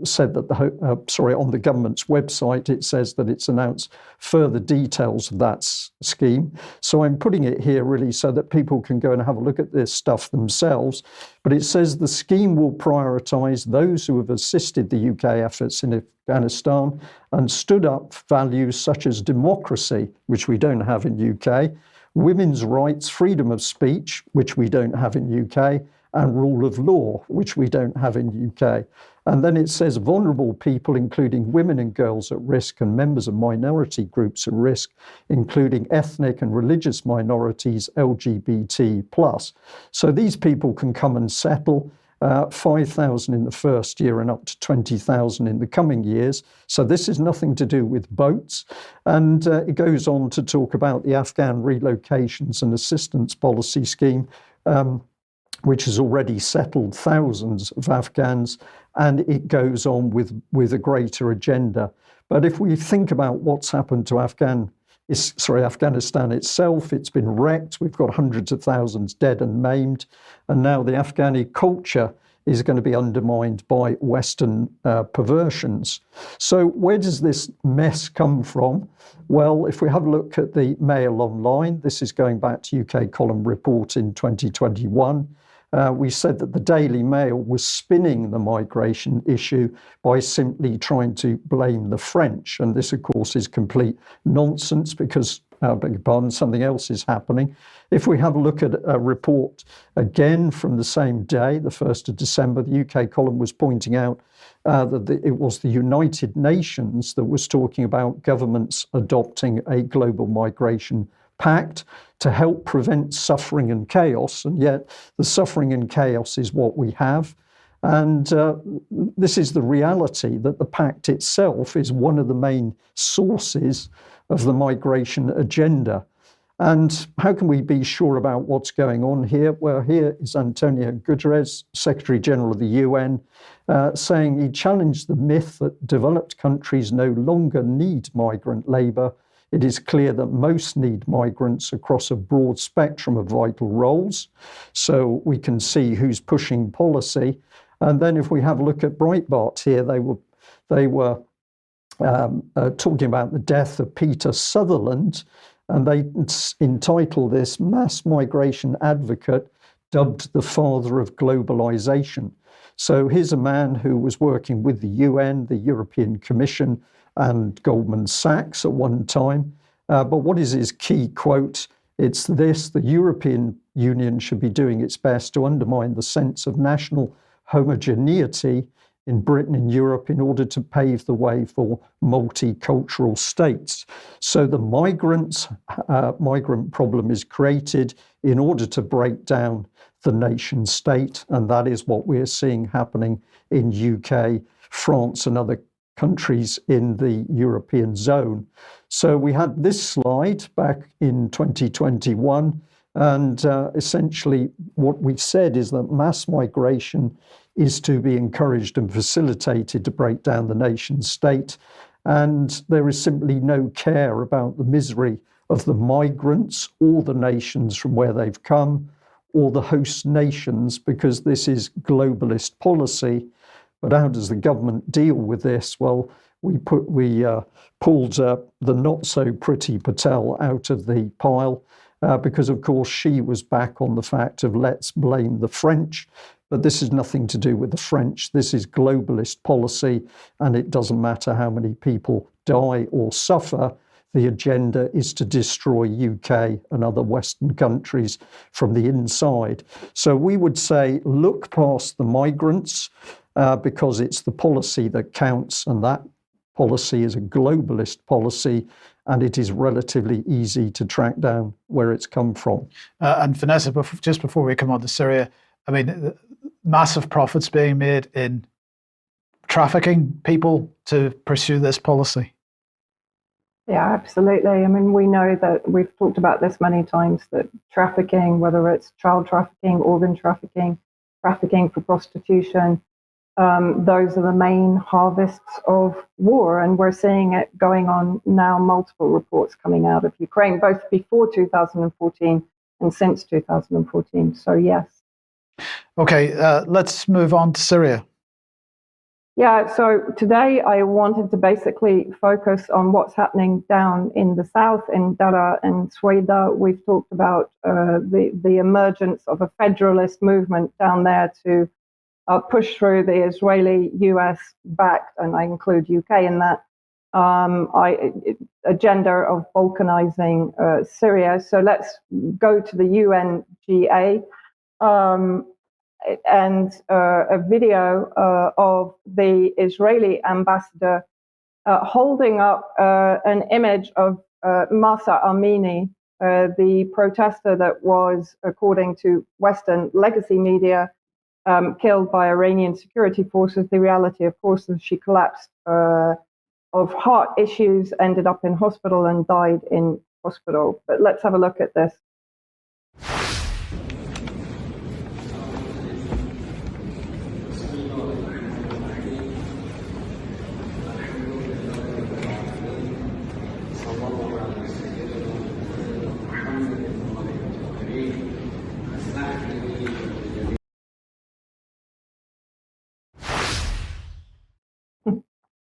said that on the government's website, it says that it's announced further details of that scheme. So I'm putting it here really so that people can go and have a look at this stuff themselves. But it says the scheme will prioritise those who have assisted the UK efforts in Afghanistan and stood up for values such as democracy, which we don't have in UK, women's rights, freedom of speech, which we don't have in UK, and rule of law, which we don't have in UK. And then it says vulnerable people, including women and girls at risk, and members of minority groups at risk, including ethnic and religious minorities, LGBT+. So these people can come and settle, 5,000 in the first year and up to 20,000 in the coming years. So this is nothing to do with boats. And it goes on to talk about the Afghan Relocations and Assistance Policy Scheme, which has already settled thousands of Afghans, and it goes on with a greater agenda. But if we think about what's happened to Afghanistan itself, it's been wrecked. We've got hundreds of thousands dead and maimed, and now the Afghani culture is going to be undermined by Western perversions. So where does this mess come from? Well, if we have a look at the Mail Online, this is going back to UK Column Report in 2021. We said that the Daily Mail was spinning the migration issue by simply trying to blame the French. And this, of course, is complete nonsense because, beg your pardon, something else is happening. If we have a look at a report again from the same day, the 1st of December, the UK column was pointing out that it was the United Nations that was talking about governments adopting a global migration pact to help prevent suffering and chaos, and yet the suffering and chaos is what we have. And this is the reality, that the pact itself is one of the main sources of the migration agenda. And how can we be sure about what's going on here? Well, here is Antonio Guterres, Secretary General of the UN, saying he challenged the myth that developed countries no longer need migrant labour. It is clear that most need migrants across a broad spectrum of vital roles. So we can see who's pushing policy. And then if we have a look at Breitbart here, they were talking about the death of Peter Sutherland, and they entitled this "Mass Migration Advocate Dubbed the Father of Globalization." So here's a man who was working with the UN, the European Commission, and Goldman Sachs at one time. But what is his key quote? It's this: the European Union should be doing its best to undermine the sense of national homogeneity in Britain and Europe in order to pave the way for multicultural states. So the migrant problem is created in order to break down the nation state, and that is what we're seeing happening in UK, France, and other countries in the European zone. So we had this slide back in 2021, and essentially what we've said is that mass migration is to be encouraged and facilitated to break down the nation state. And there is simply no care about the misery of the migrants or the nations from where they've come, or the host nations, because this is globalist policy. But how does the government deal with this? Well, we pulled the not so pretty Patel out of the pile because, of course, she was back on the fact of let's blame the French. But this is nothing to do with the French. This is globalist policy, and it doesn't matter how many people die or suffer. The agenda is to destroy UK and other Western countries from the inside. So we would say, look past the migrants because it's the policy that counts, and that policy is a globalist policy, and it is relatively easy to track down where it's come from. And Vanessa, just before we come on to Syria, I mean, massive profits being made in trafficking people to pursue this policy. Yeah, absolutely. I mean, we know that we've talked about this many times, that trafficking, whether it's child trafficking, organ trafficking, trafficking for prostitution, those are the main harvests of war. And we're seeing it going on now, multiple reports coming out of Ukraine, both before 2014 and since 2014. So, yes. Okay, let's move on to Syria. Yeah, so today I wanted to basically focus on what's happening down in the south, in Daraa and Sweda. We've talked about the emergence of a federalist movement down there to push through the Israeli, US-backed, and I include UK in that, agenda of balkanizing Syria. So let's go to the UNGA. And a video of the Israeli ambassador holding up an image of Mahsa Amini, the protester that was, according to Western legacy media, killed by Iranian security forces. The reality, of course, is she collapsed of heart issues, ended up in hospital and died in hospital. But let's have a look at this.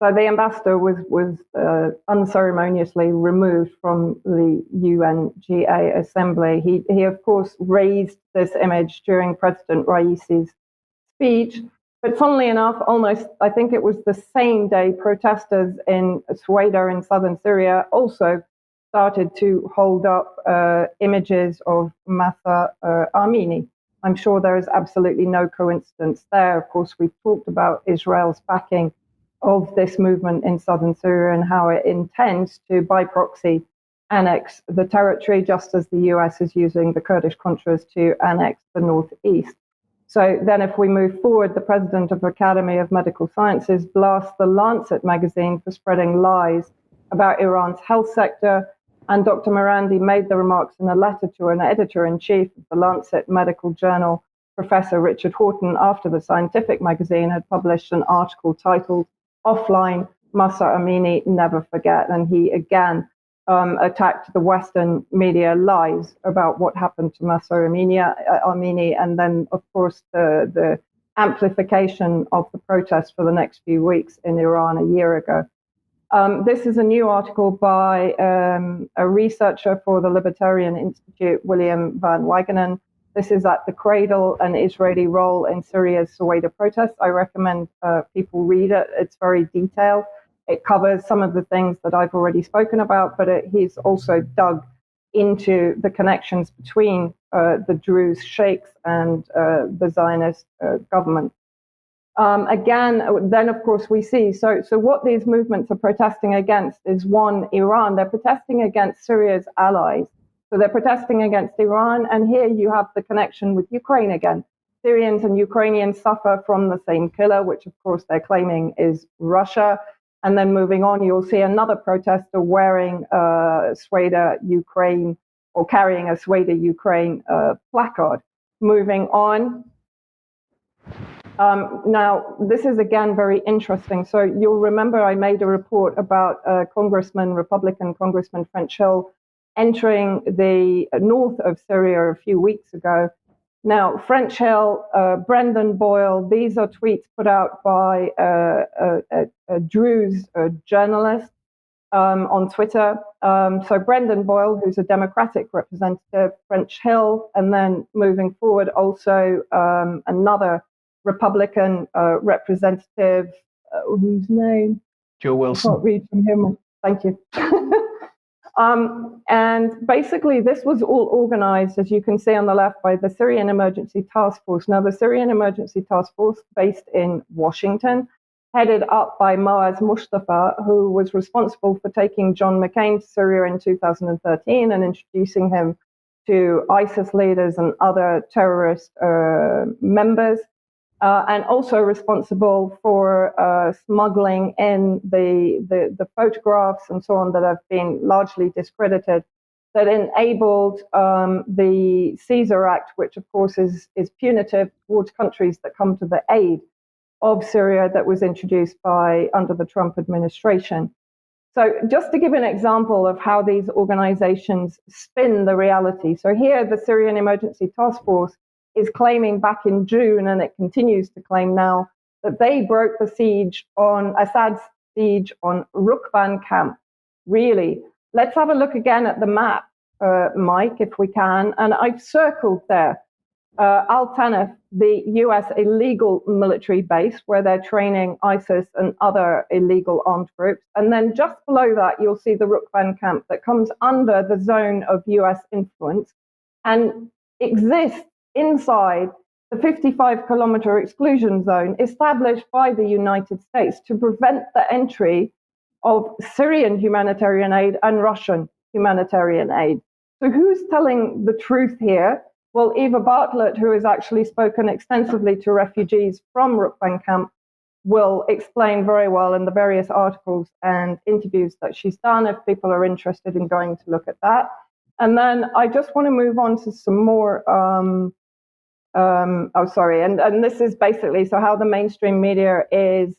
So the ambassador was unceremoniously removed from the UNGA assembly. He of course raised this image during President Raisi's speech, but funnily enough, almost I think it was the same day, protesters in Sweda in southern Syria also started to hold up images of Mahsa Amini. I'm sure there is absolutely no coincidence there. Of course, we've talked about Israel's backing of this movement in southern Syria and how it intends to, by proxy, annex the territory, just as the US is using the Kurdish Contras to annex the northeast. So then if we move forward, the president of the Academy of Medical Sciences blasts the Lancet magazine for spreading lies about Iran's health sector. And Dr. Morandi made the remarks in a letter to an editor-in-chief of the Lancet Medical Journal, Professor Richard Horton, after the scientific magazine had published an article titled Offline, Mahsa Amini Never Forget. And he again attacked the Western media lies about what happened to Mahsa Amini, and then, of course, the amplification of the protests for the next few weeks in Iran a year ago. This is a new article by a researcher for the Libertarian Institute, William Van Wagenen. This is at the cradle, an Israeli role in Syria's Suwaida protests. I recommend people read it. It's very detailed. It covers some of the things that I've already spoken about, but he's also dug into the connections between the Druze sheikhs and the Zionist government. Then, of course, we see, so what these movements are protesting against is, one, Iran. They're protesting against Syria's allies. So they're protesting against Iran, and here you have the connection with Ukraine again. Syrians and Ukrainians suffer from the same killer, which, of course, they're claiming is Russia. And then moving on, you'll see another protester wearing Suwaida Ukraine, or carrying a Suwaida Ukraine placard. Moving on. Now, this is again very interesting. So you'll remember I made a report about Republican Congressman French Hill entering the north of Syria a few weeks ago. Now, French Hill, Brendan Boyle, these are tweets put out by a Druze journalist on Twitter. So Brendan Boyle, who's a Democratic representative, French Hill, and then moving forward also another Republican representative, whose name? Joe I Wilson. can't read from him. Thank you. And basically, this was all organized, as you can see on the left, by the Syrian Emergency Task Force. Now, the Syrian Emergency Task Force, based in Washington, headed up by Moaz Mustafa, who was responsible for taking John McCain to Syria in 2013 and introducing him to ISIS leaders and other terrorist members. And also responsible for smuggling in the photographs and so on that have been largely discredited, that enabled the Caesar Act, which of course is punitive towards countries that come to the aid of Syria, that was introduced under the Trump administration. So just to give an example of how these organizations spin the reality. So here, the Syrian Emergency Task Force is claiming back in June, and it continues to claim now, that they broke the Assad's siege on Rukban camp. Really? Let's have a look again at the map, Mike, if we can. And I've circled there Al-Tanf, the US illegal military base where they're training ISIS and other illegal armed groups. And then just below that, you'll see the Rukban camp that comes under the zone of US influence and exists inside the 55-kilometer exclusion zone established by the United States to prevent the entry of Syrian humanitarian aid and Russian humanitarian aid. So who's telling the truth here? Well, Eva Bartlett, who has actually spoken extensively to refugees from Rukban camp, will explain very well in the various articles and interviews that she's done, if people are interested in going to look at that. And then I just want to move on to some more and this is basically so how the mainstream media is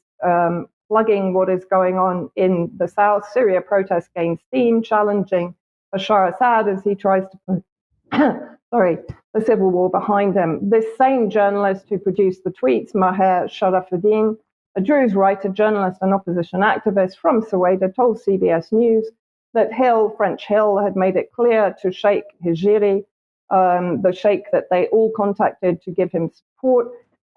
plugging what is going on in the south. Syria protests gain steam, challenging Bashar Assad as he tries to put the civil war behind him. This same journalist who produced the tweets, Maher Sharafuddin, a Druze writer, journalist, and opposition activist from Suwaida, told CBS News that French Hill, had made it clear to Sheikh Hijiri, the sheikh that they all contacted to give him support,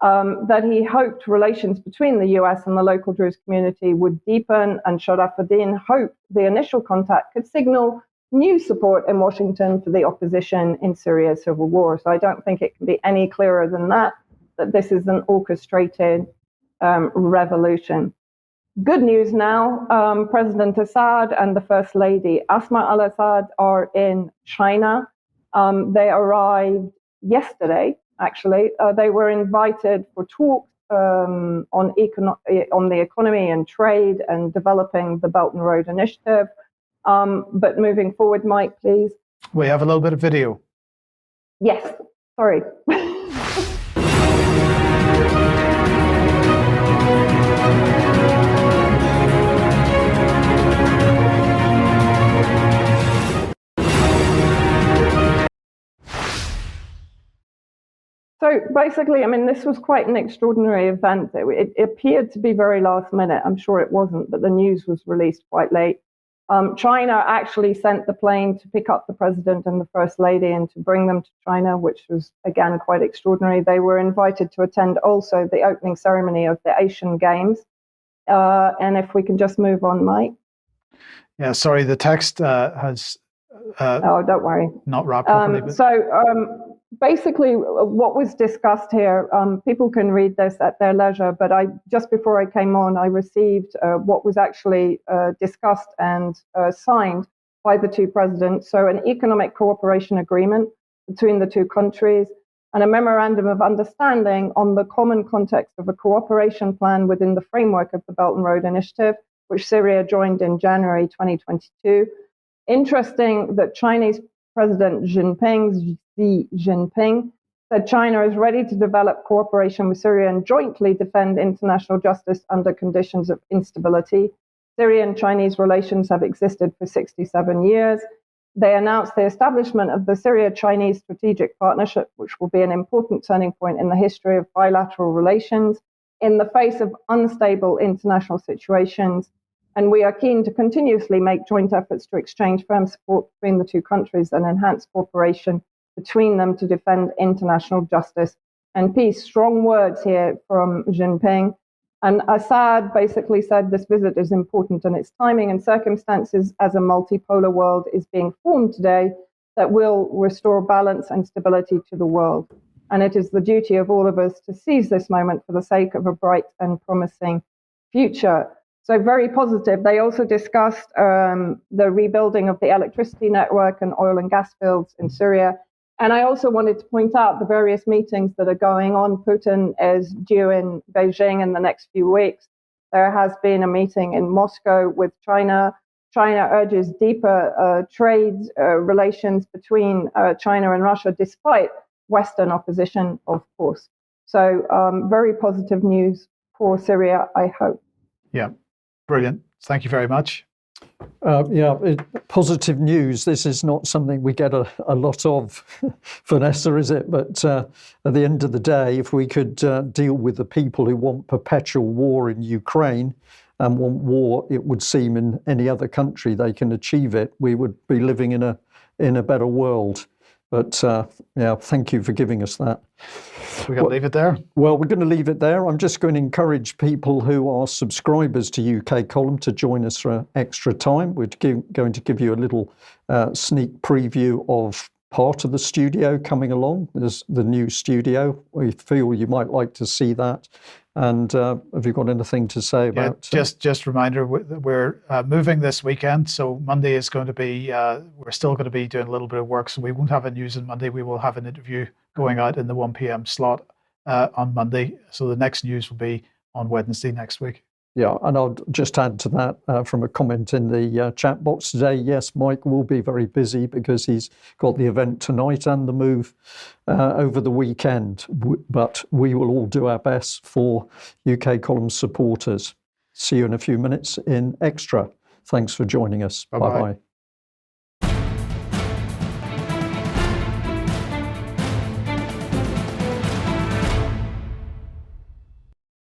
that he hoped relations between the US and the local Druze community would deepen, and Sharafuddin hoped the initial contact could signal new support in Washington for the opposition in Syria's civil war. So I don't think it can be any clearer than that this is an orchestrated revolution. Good news now, President Assad and the First Lady Asma al-Assad are in China. They arrived yesterday, actually. They were invited for talks on the economy and trade and developing the Belt and Road Initiative. But moving forward, Mike, please. We have a little bit of video. Yes, sorry. So basically, I mean, this was quite an extraordinary event. It appeared to be very last minute. I'm sure it wasn't, but the news was released quite late. China actually sent the plane to pick up the president and the first lady and to bring them to China, which was, again, quite extraordinary. They were invited to attend also the opening ceremony of the Asian Games. And if we can just move on, Mike. Yeah, sorry, the text has Oh, don't worry. not wrapped properly. Basically, what was discussed here, people can read this at their leisure, but just before I came on, I received what was actually discussed and signed by the two presidents. So an economic cooperation agreement between the two countries and a memorandum of understanding on the common context of a cooperation plan within the framework of the Belt and Road Initiative, which Syria joined in January 2022. Interesting that Chinese President Xi Jinping, said China is ready to develop cooperation with Syria and jointly defend international justice under conditions of instability. Syrian-Chinese relations have existed for 67 years. They announced the establishment of the Syria-Chinese Strategic Partnership, which will be an important turning point in the history of bilateral relations in the face of unstable international situations. And we are keen to continuously make joint efforts to exchange firm support between the two countries and enhance cooperation between them to defend international justice and peace. Strong words here from Jinping. And Assad basically said this visit is important in its timing and circumstances as a multipolar world is being formed today that will restore balance and stability to the world. And it is the duty of all of us to seize this moment for the sake of a bright and promising future. So very positive. They also discussed the rebuilding of the electricity network and oil and gas fields in Syria. And I also wanted to point out the various meetings that are going on. Putin is due in Beijing in the next few weeks. There has been a meeting in Moscow with China. China urges deeper trade relations between China and Russia, despite Western opposition, of course. So very positive news for Syria, I hope. Yeah, brilliant. Thank you very much. Positive news. This is not something we get a lot of, Vanessa, is it? But at the end of the day, if we could deal with the people who want perpetual war in Ukraine and want war, it would seem, in any other country they can achieve it, we would be living in a better world. But thank you for giving us that. We're going to leave it there. Well, we're going to leave it there. I'm just going to encourage people who are subscribers to UK Column to join us for extra time. We're going to give you a little sneak preview of part of the studio coming along. There's the new studio. We feel you might like to see that. And have you got anything to say about? Just a reminder, we're moving this weekend. So Monday is going to be, we're still going to be doing a little bit of work. So we won't have a news on Monday. We will have an interview going out in the 1 p.m. slot on Monday. So the next news will be on Wednesday next week. Yeah, and I'll just add to that from a comment in the chat box today. Yes, Mike will be very busy because he's got the event tonight and the move over the weekend. But we will all do our best for UK Column supporters. See you in a few minutes in Extra. Thanks for joining us. Bye-bye.